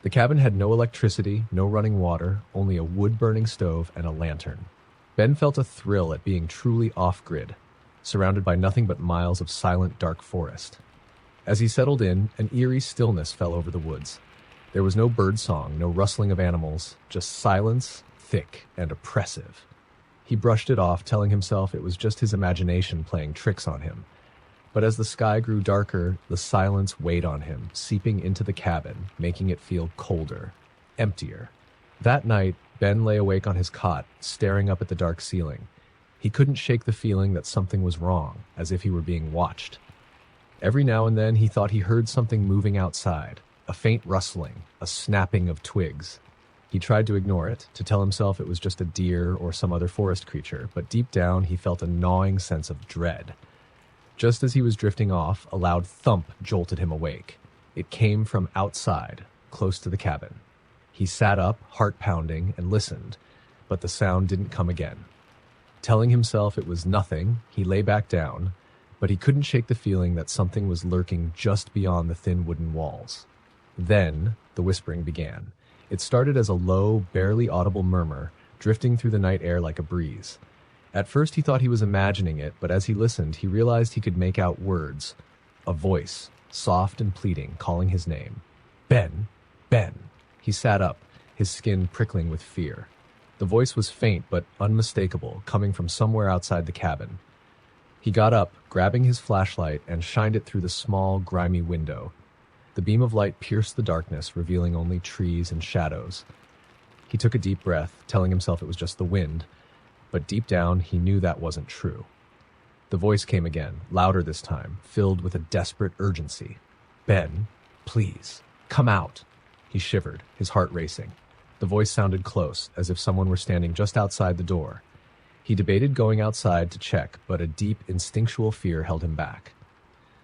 The cabin had no electricity, no running water, only a wood-burning stove and a lantern. Ben felt a thrill at being truly off-grid, surrounded by nothing but miles of silent, dark forest. As he settled in, an eerie stillness fell over the woods. There was no bird song, no rustling of animals, just silence, thick and oppressive. He brushed it off, telling himself it was just his imagination playing tricks on him. But as the sky grew darker, the silence weighed on him, seeping into the cabin, making it feel colder, emptier. That night, Ben lay awake on his cot, staring up at the dark ceiling. He couldn't shake the feeling that something was wrong, as if he were being watched. Every now and then he thought he heard something moving outside, a faint rustling, a snapping of twigs. He tried to ignore it, to tell himself it was just a deer or some other forest creature, but deep down he felt a gnawing sense of dread. Just as he was drifting off, a loud thump jolted him awake. It came from outside, close to the cabin. He sat up, heart pounding, and listened, but the sound didn't come again. Telling himself it was nothing, he lay back down, but he couldn't shake the feeling that something was lurking just beyond the thin wooden walls. Then, the whispering began. It started as a low, barely audible murmur, drifting through the night air like a breeze. At first he thought he was imagining it, but as he listened, he realized he could make out words. A voice, soft and pleading, calling his name. Ben! Ben! He sat up, his skin prickling with fear. The voice was faint but unmistakable, coming from somewhere outside the cabin. He got up, grabbing his flashlight, and shined it through the small, grimy window. The beam of light pierced the darkness, revealing only trees and shadows. He took a deep breath, telling himself it was just the wind, but deep down he knew that wasn't true. The voice came again, louder this time, filled with a desperate urgency. Ben, please, come out. He shivered, his heart racing. The voice sounded close, as if someone were standing just outside the door. He debated going outside to check, but a deep, instinctual fear held him back.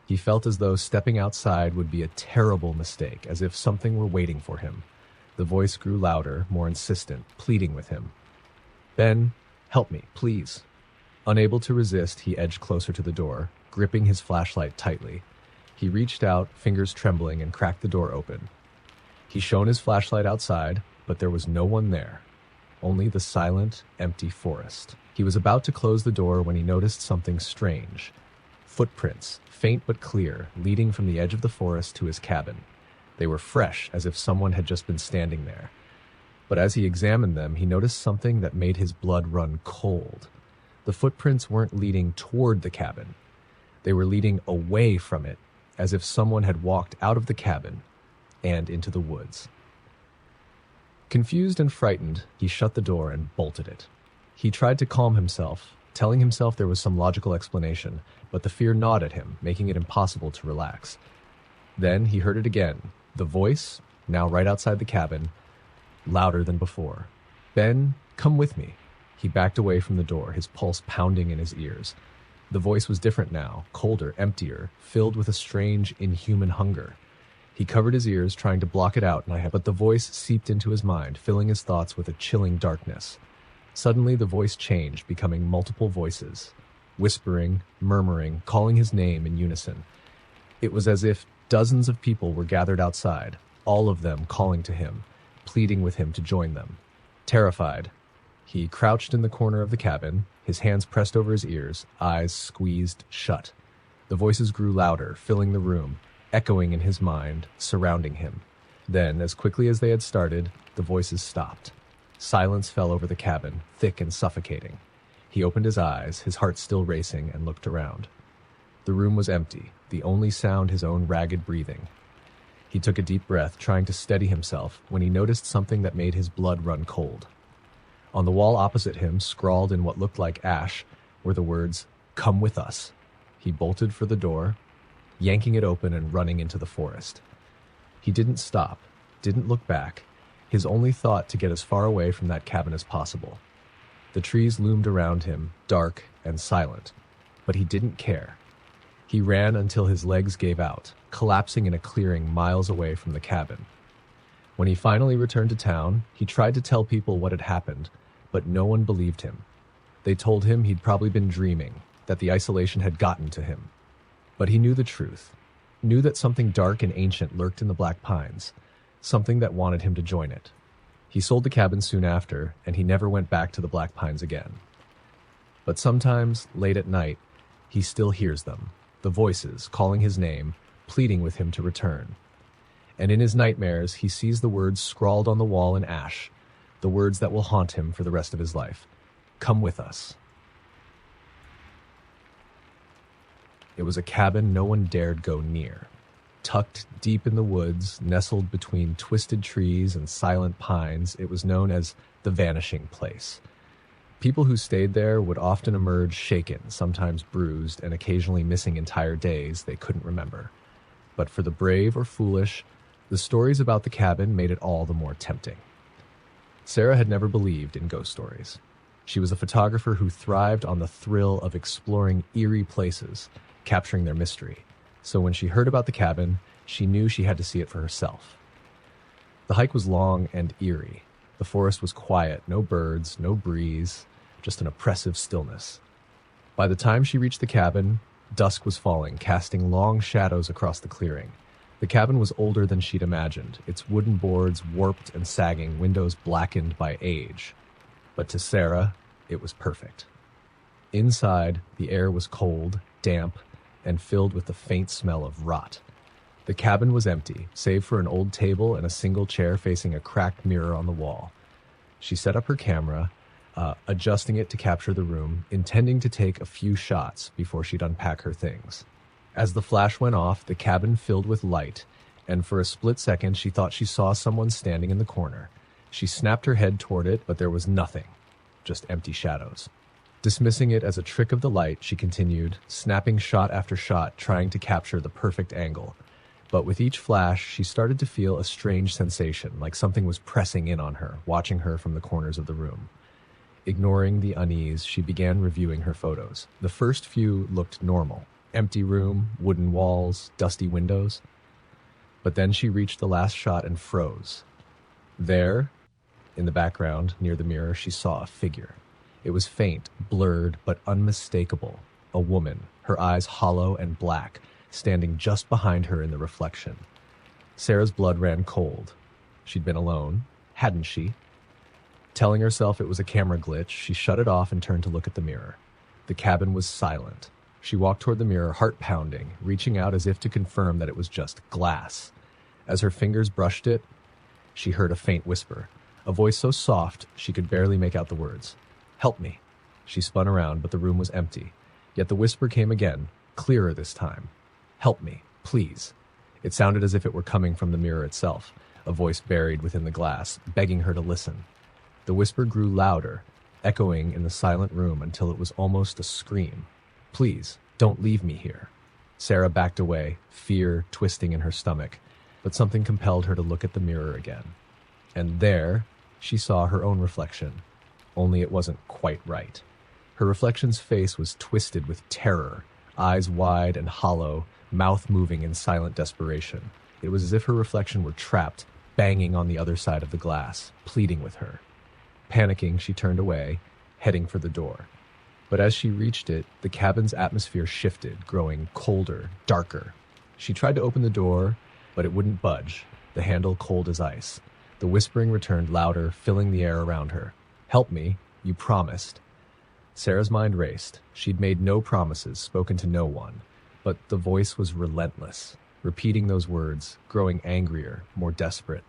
He felt as though stepping outside would be a terrible mistake, as if something were waiting for him. The voice grew louder, more insistent, pleading with him. Ben, help me, please. Unable to resist, he edged closer to the door, gripping his flashlight tightly. He reached out, fingers trembling, and cracked the door open. He shone his flashlight outside, but there was no one there. Only the silent, empty forest. He was about to close the door when he noticed something strange. Footprints, faint but clear, leading from the edge of the forest to his cabin. They were fresh, as if someone had just been standing there. But as he examined them, he noticed something that made his blood run cold. The footprints weren't leading toward the cabin. They were leading away from it, as if someone had walked out of the cabin and into the woods. Confused and frightened, he shut the door and bolted it. He tried to calm himself, telling himself there was some logical explanation, but the fear gnawed at him, making it impossible to relax. Then he heard it again, the voice, now right outside the cabin, louder than before. Ben, come with me. He backed away from the door, his pulse pounding in his ears. The voice was different now, colder, emptier, filled with a strange, inhuman hunger. He covered his ears, trying to block it out, but the voice seeped into his mind, filling his thoughts with a chilling darkness. Suddenly, the voice changed, becoming multiple voices, whispering, murmuring, calling his name in unison. It was as if dozens of people were gathered outside, all of them calling to him, pleading with him to join them. Terrified, he crouched in the corner of the cabin, his hands pressed over his ears, eyes squeezed shut. The voices grew louder, filling the room, echoing in his mind, surrounding him. Then, as quickly as they had started, the voices stopped. Silence fell over the cabin, thick and suffocating. He opened his eyes, his heart still racing, and looked around. The room was empty, the only sound his own ragged breathing. He took a deep breath, trying to steady himself, when he noticed something that made his blood run cold. On the wall opposite him, scrawled in what looked like ash, were the words, "Come with us." He bolted for the door, yanking it open and running into the forest. He didn't stop, didn't look back, his only thought to get as far away from that cabin as possible. The trees loomed around him, dark and silent, but he didn't care. He ran until his legs gave out, collapsing in a clearing miles away from the cabin. When he finally returned to town, he tried to tell people what had happened, but no one believed him. They told him he'd probably been dreaming, that the isolation had gotten to him. But he knew the truth, knew that something dark and ancient lurked in the Black Pines, something that wanted him to join it. He sold the cabin soon after, and he never went back to the Black Pines again. But sometimes, late at night, he still hears them, the voices calling his name, pleading with him to return. And in his nightmares, he sees the words scrawled on the wall in ash, the words that will haunt him for the rest of his life. Come with us. It was a cabin no one dared go near. Tucked deep in the woods, nestled between twisted trees and silent pines, it was known as the Vanishing Place. People who stayed there would often emerge shaken, sometimes bruised, and occasionally missing entire days they couldn't remember. But for the brave or foolish, the stories about the cabin made it all the more tempting. Sarah had never believed in ghost stories. She was a photographer who thrived on the thrill of exploring eerie places, capturing their mystery. So when she heard about the cabin, she knew she had to see it for herself. The hike was long and eerie. The forest was quiet, no birds, no breeze, just an oppressive stillness. By the time she reached the cabin, dusk was falling, casting long shadows across the clearing. The cabin was older than she'd imagined, its wooden boards warped and sagging, windows blackened by age. But to Sarah, it was perfect. Inside, the air was cold, damp, and filled with the faint smell of rot. The cabin was empty, save for an old table and a single chair facing a cracked mirror on the wall. She set up her camera, adjusting it to capture the room, intending to take a few shots before she'd unpack her things. As the flash went off, the cabin filled with light, and for a split second she thought she saw someone standing in the corner. She snapped her head toward it, but there was nothing, just empty shadows. Dismissing it as a trick of the light, she continued, snapping shot after shot, trying to capture the perfect angle. But with each flash, she started to feel a strange sensation, like something was pressing in on her, watching her from the corners of the room. Ignoring the unease, she began reviewing her photos. The first few looked normal. Empty room, wooden walls, dusty windows. But then she reached the last shot and froze. There, in the background, near the mirror, she saw a figure. It was faint, blurred, but unmistakable. A woman, her eyes hollow and black, standing just behind her in the reflection. Sarah's blood ran cold. She'd been alone, hadn't she? Telling herself it was a camera glitch, she shut it off and turned to look at the mirror. The cabin was silent. She walked toward the mirror, heart pounding, reaching out as if to confirm that it was just glass. As her fingers brushed it, she heard a faint whisper, a voice so soft she could barely make out the words. Help me. She spun around, but the room was empty. Yet the whisper came again, clearer this time. Help me, please. It sounded as if it were coming from the mirror itself, a voice buried within the glass, begging her to listen. The whisper grew louder, echoing in the silent room until it was almost a scream. Please, don't leave me here. Sarah backed away, fear twisting in her stomach, but something compelled her to look at the mirror again. And there, she saw her own reflection. Only it wasn't quite right. Her reflection's face was twisted with terror, eyes wide and hollow, mouth moving in silent desperation. It was as if her reflection were trapped, banging on the other side of the glass, pleading with her. Panicking, she turned away, heading for the door. But as she reached it, the cabin's atmosphere shifted, growing colder, darker. She tried to open the door, but it wouldn't budge, the handle cold as ice. The whispering returned louder, filling the air around her. Help me, you promised. Sarah's mind raced. She'd made no promises, spoken to no one. But the voice was relentless, repeating those words, growing angrier, more desperate.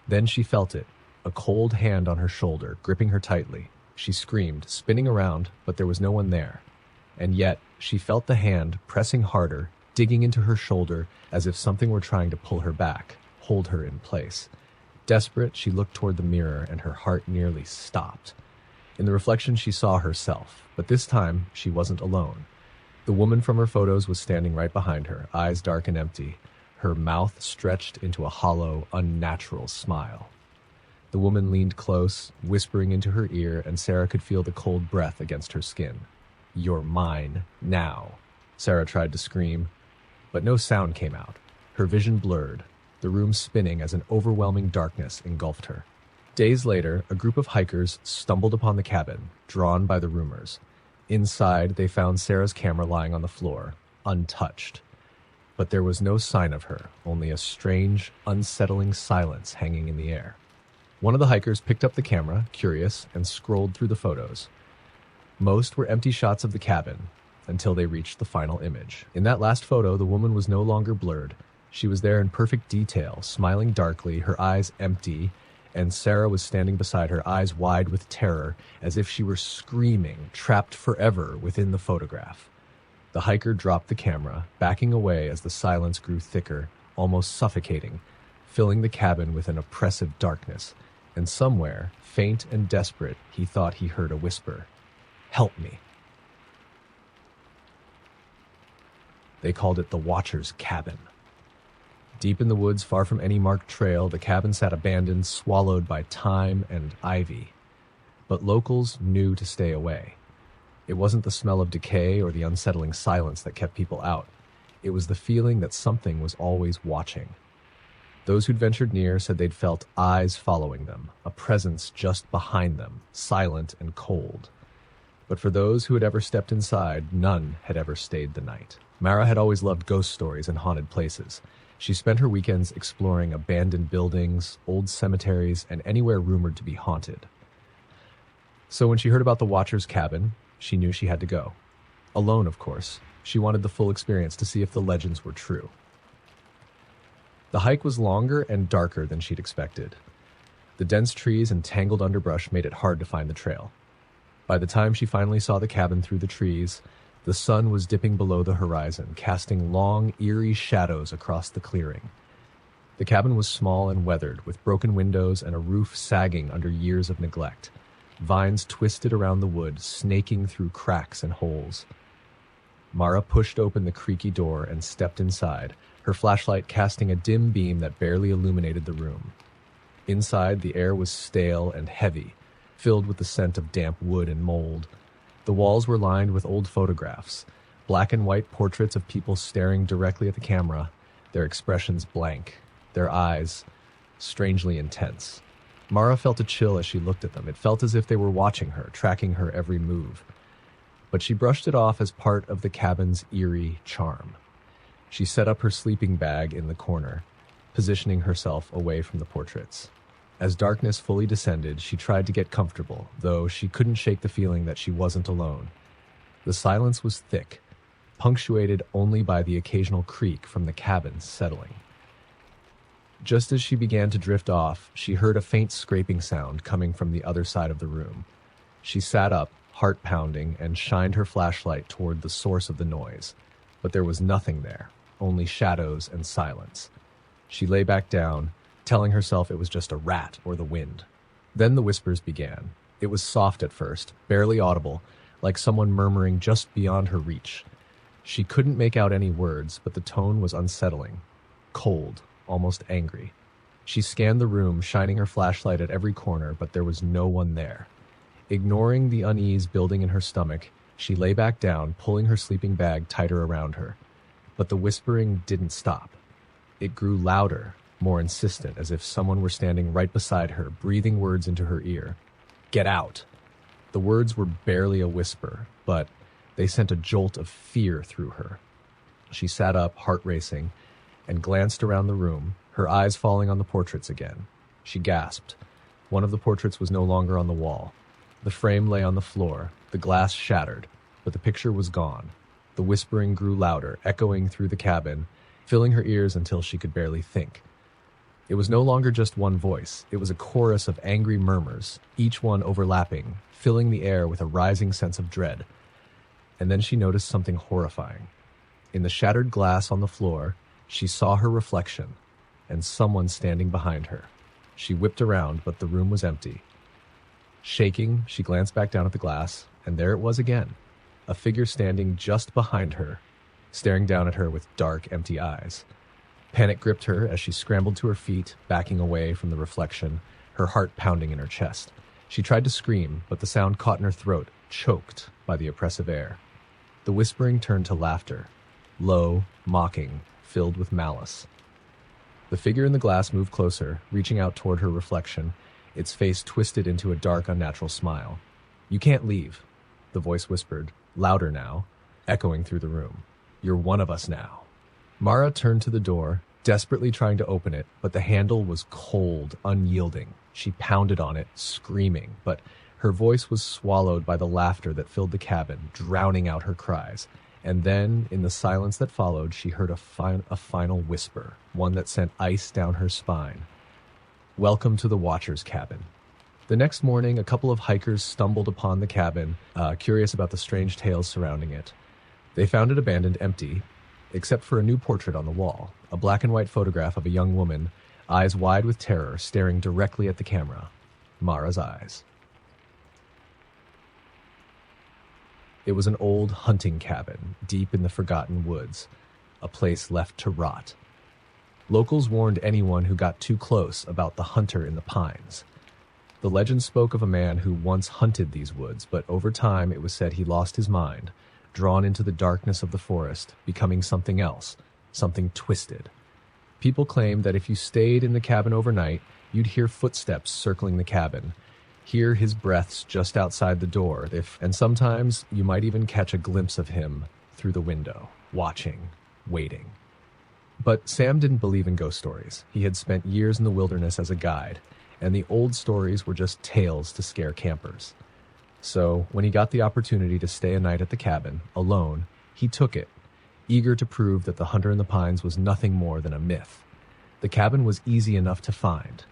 Then she felt it, a cold hand on her shoulder, gripping her tightly. She screamed, spinning around, but there was no one there. And yet, she felt the hand pressing harder, digging into her shoulder as if something were trying to pull her back, hold her in place. Desperate, she looked toward the mirror and her heart nearly stopped. In the reflection, she saw herself, but this time she wasn't alone. The woman from her photos was standing right behind her, eyes dark and empty, her mouth stretched into a hollow, unnatural smile. The woman leaned close, whispering into her ear, and Sarah could feel the cold breath against her skin. You're mine, now. Sarah tried to scream, but no sound came out. Her vision blurred, the room spinning as an overwhelming darkness engulfed her. Days later, a group of hikers stumbled upon the cabin, drawn by the rumors. Inside, they found Sarah's camera lying on the floor, untouched. But there was no sign of her, only a strange, unsettling silence hanging in the air. One of the hikers picked up the camera, curious, and scrolled through the photos. Most were empty shots of the cabin until they reached the final image. In that last photo, the woman was no longer blurred. She was there in perfect detail, smiling darkly, her eyes empty, and Sarah was standing beside her, eyes wide with terror, as if she were screaming, trapped forever within the photograph. The hiker dropped the camera, backing away as the silence grew thicker, almost suffocating, filling the cabin with an oppressive darkness. And somewhere, faint and desperate, he thought he heard a whisper. "Help me." They called it the Watcher's Cabin. Deep in the woods, far from any marked trail, the cabin sat abandoned, swallowed by time and ivy. But locals knew to stay away. It wasn't the smell of decay or the unsettling silence that kept people out. It was the feeling that something was always watching. Those who'd ventured near said they'd felt eyes following them, a presence just behind them, silent and cold. But for those who had ever stepped inside, none had ever stayed the night. Mara had always loved ghost stories and haunted places. She spent her weekends exploring abandoned buildings, old cemeteries, and anywhere rumored to be haunted. So when she heard about the Watcher's Cabin, she knew she had to go. Alone, of course. She wanted the full experience to see if the legends were true. The hike was longer and darker than she'd expected. The dense trees and tangled underbrush made it hard to find the trail. By the time she finally saw the cabin through the trees, the sun was dipping below the horizon, casting long, eerie shadows across the clearing. The cabin was small and weathered, with broken windows and a roof sagging under years of neglect. Vines twisted around the wood, snaking through cracks and holes. Mara pushed open the creaky door and stepped inside, her flashlight casting a dim beam that barely illuminated the room. Inside, the air was stale and heavy, filled with the scent of damp wood and mold. The walls were lined with old photographs, black and white portraits of people staring directly at the camera, their expressions blank, their eyes strangely intense. Mara felt a chill as she looked at them. It felt as if they were watching her, tracking her every move. But she brushed it off as part of the cabin's eerie charm. She set up her sleeping bag in the corner, positioning herself away from the portraits. As darkness fully descended, she tried to get comfortable, though she couldn't shake the feeling that she wasn't alone. The silence was thick, punctuated only by the occasional creak from the cabin settling. Just as she began to drift off, she heard a faint scraping sound coming from the other side of the room. She sat up, heart pounding, and shined her flashlight toward the source of the noise. But there was nothing there, only shadows and silence. She lay back down, telling herself it was just a rat or the wind. Then the whispers began. It was soft at first, barely audible, like someone murmuring just beyond her reach. She couldn't make out any words, but the tone was unsettling, cold, almost angry. She scanned the room, shining her flashlight at every corner, but there was no one there. Ignoring the unease building in her stomach, she lay back down, pulling her sleeping bag tighter around her. But the whispering didn't stop. It grew louder, more insistent, as if someone were standing right beside her, breathing words into her ear. "Get out!" The words were barely a whisper, but they sent a jolt of fear through her. She sat up, heart racing, and glanced around the room, her eyes falling on the portraits again. She gasped. One of the portraits was no longer on the wall. The frame lay on the floor, the glass shattered, but the picture was gone. The whispering grew louder, echoing through the cabin, filling her ears until she could barely think. It was no longer just one voice. It was a chorus of angry murmurs, each one overlapping, filling the air with a rising sense of dread. And then she noticed something horrifying. In the shattered glass on the floor, she saw her reflection, and someone standing behind her. She whipped around, but the room was empty. Shaking, she glanced back down at the glass, and there it was again, a figure standing just behind her, staring down at her with dark, empty eyes. Panic gripped her as she scrambled to her feet, backing away from the reflection, her heart pounding in her chest. She tried to scream, but the sound caught in her throat, choked by the oppressive air. The whispering turned to laughter, low, mocking, filled with malice. The figure in the glass moved closer, reaching out toward her reflection, its face twisted into a dark, unnatural smile. "You can't leave," the voice whispered, louder now, echoing through the room. "You're one of us now." Mara turned to the door, desperately trying to open it, but the handle was cold, unyielding. She pounded on it, screaming, but Her voice was swallowed by the laughter that filled the cabin, drowning out her cries. And then, in the silence that followed, she heard a final whisper, one that sent ice down her spine. "Welcome to the Watcher's cabin." The next morning, a couple of hikers stumbled upon the cabin, curious about the strange tales surrounding it. They found it abandoned, empty, except for a new portrait on the wall, a black and white photograph of a young woman, eyes wide with terror, staring directly at the camera. Mara's eyes. It was an old hunting cabin, deep in the forgotten woods, a place left to rot. Locals warned anyone who got too close about the hunter in the pines. The legend spoke of a man who once hunted these woods, but over time it was said he lost his mind, drawn into the darkness of the forest, becoming something else, something twisted. People claimed that if you stayed in the cabin overnight, you'd hear footsteps circling the cabin, hear his breaths just outside the door, and sometimes you might even catch a glimpse of him through the window, watching, waiting. But Sam didn't believe in ghost stories. He had spent years in the wilderness as a guide, and the old stories were just tales to scare campers. So, when he got the opportunity to stay a night at the cabin, alone, he took it, eager to prove that the hunter in the pines was nothing more than a myth. The cabin was easy enough to find.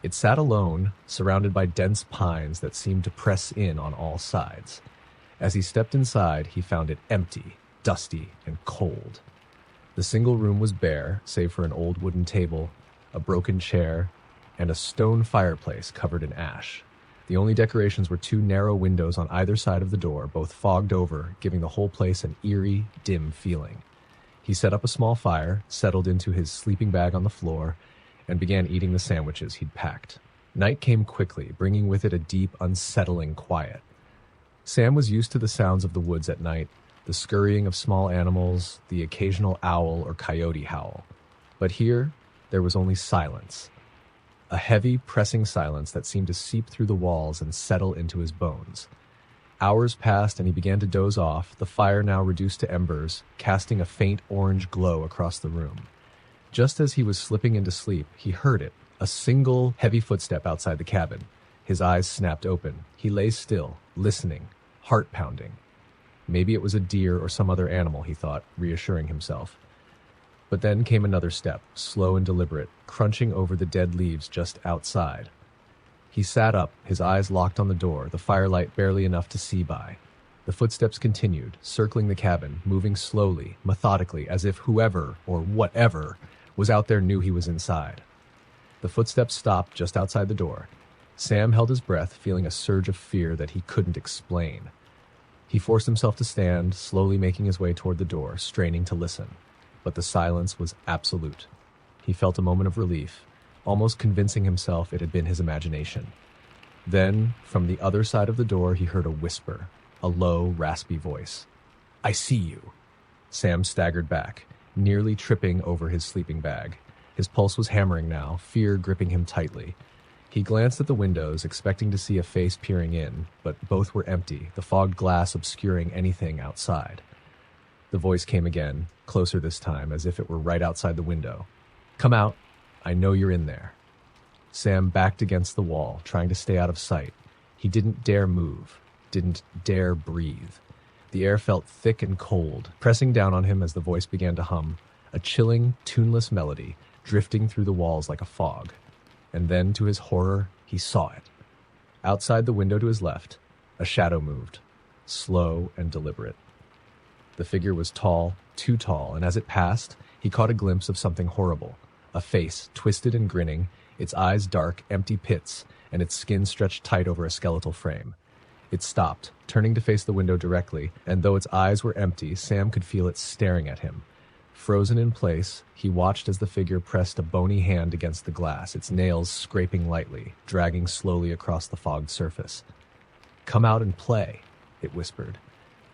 It sat alone, surrounded by dense pines that seemed to press in on all sides. As he stepped inside, he found it empty, dusty, and cold. The single room was bare, save for an old wooden table, a broken chair, and a stone fireplace covered in ash. The only decorations were two narrow windows on either side of the door, both fogged over, giving the whole place an eerie, dim feeling. He set up a small fire, settled into his sleeping bag on the floor, and began eating the sandwiches he'd packed. Night came quickly, bringing with it a deep, unsettling quiet. Sam was used to the sounds of the woods at night, the scurrying of small animals, the occasional owl or coyote howl. But here, there was only silence. A heavy, pressing silence that seemed to seep through the walls and settle into his bones. Hours passed and he began to doze off, the fire now reduced to embers, casting a faint orange glow across the room. Just as he was slipping into sleep, he heard it, a single heavy footstep outside the cabin. His eyes snapped open. He lay still, listening, heart pounding. Maybe it was a deer or some other animal, he thought, reassuring himself. But then came another step, slow and deliberate, crunching over the dead leaves just outside. He sat up, his eyes locked on the door, the firelight barely enough to see by. The footsteps continued, circling the cabin, moving slowly, methodically, as if whoever, or whatever, was out there knew he was inside. The footsteps stopped just outside the door. Sam held his breath, feeling a surge of fear that he couldn't explain. He forced himself to stand, slowly making his way toward the door, straining to listen. But the silence was absolute. He felt a moment of relief, almost convincing himself it had been his imagination. Then, from the other side of the door, he heard a whisper, a low, raspy voice. "I see you." Sam staggered back, nearly tripping over his sleeping bag. His pulse was hammering now, fear gripping him tightly. He glanced at the windows, expecting to see a face peering in, but both were empty, the fogged glass obscuring anything outside. The voice came again, closer this time, as if it were right outside the window. "Come out. I know you're in there." Sam backed against the wall, trying to stay out of sight. He didn't dare move, didn't dare breathe. The air felt thick and cold, pressing down on him as the voice began to hum, a chilling, tuneless melody, drifting through the walls like a fog. And then, to his horror, he saw it. Outside the window to his left, a shadow moved, slow and deliberate. The figure was tall, too tall, and as it passed, he caught a glimpse of something horrible. A face, twisted and grinning, its eyes dark, empty pits, and its skin stretched tight over a skeletal frame. It stopped, turning to face the window directly, and though its eyes were empty, Sam could feel it staring at him. Frozen in place, he watched as the figure pressed a bony hand against the glass, its nails scraping lightly, dragging slowly across the fogged surface. "Come out and play," it whispered,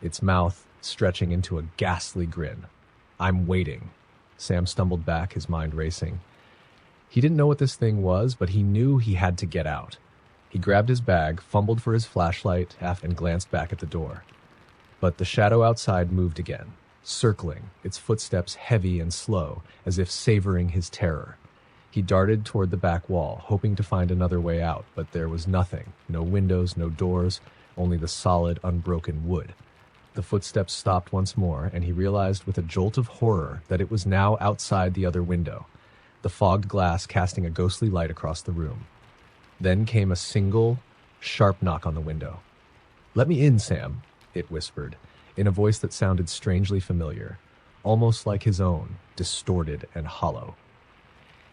its mouth stretching into a ghastly grin. "I'm waiting." Sam stumbled back, his mind racing. He didn't know what this thing was, but he knew he had to get out. He grabbed his bag, fumbled for his flashlight, and glanced back at the door. But the shadow outside moved again, circling, its footsteps heavy and slow, as if savoring his terror. He darted toward the back wall, hoping to find another way out, but there was nothing. No windows, no doors, only the solid, unbroken wood. The footsteps stopped once more, and he realized with a jolt of horror that it was now outside the other window, the fogged glass casting a ghostly light across the room. Then came a single, sharp knock on the window. "Let me in, Sam," it whispered, in a voice that sounded strangely familiar, almost like his own, distorted and hollow.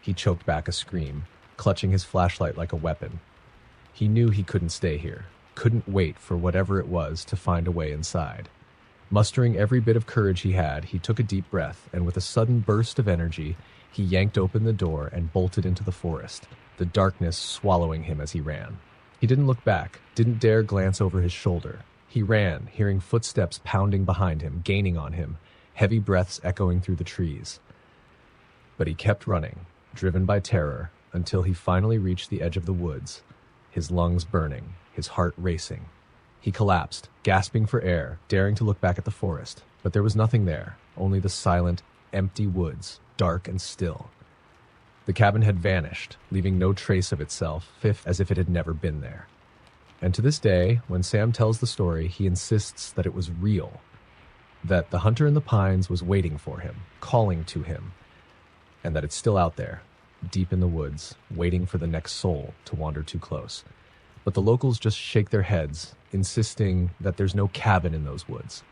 He choked back a scream, clutching his flashlight like a weapon. He knew he couldn't stay here, couldn't wait for whatever it was to find a way inside. Mustering every bit of courage he had, he took a deep breath, and with a sudden burst of energy, he yanked open the door and bolted into the forest, the darkness swallowing him as he ran. He didn't look back, didn't dare glance over his shoulder. He ran, hearing footsteps pounding behind him, gaining on him, heavy breaths echoing through the trees. But he kept running, driven by terror, until he finally reached the edge of the woods, his lungs burning, his heart racing. He collapsed, gasping for air, daring to look back at the forest, but there was nothing there, only the silent, empty woods, dark and still. The cabin had vanished, leaving no trace of itself, as if it had never been there. And to this day, when Sam tells the story, he insists that it was real, that the hunter in the pines was waiting for him, calling to him, and that it's still out there, deep in the woods, waiting for the next soul to wander too close. But the locals just shake their heads, insisting that there's no cabin in those woods.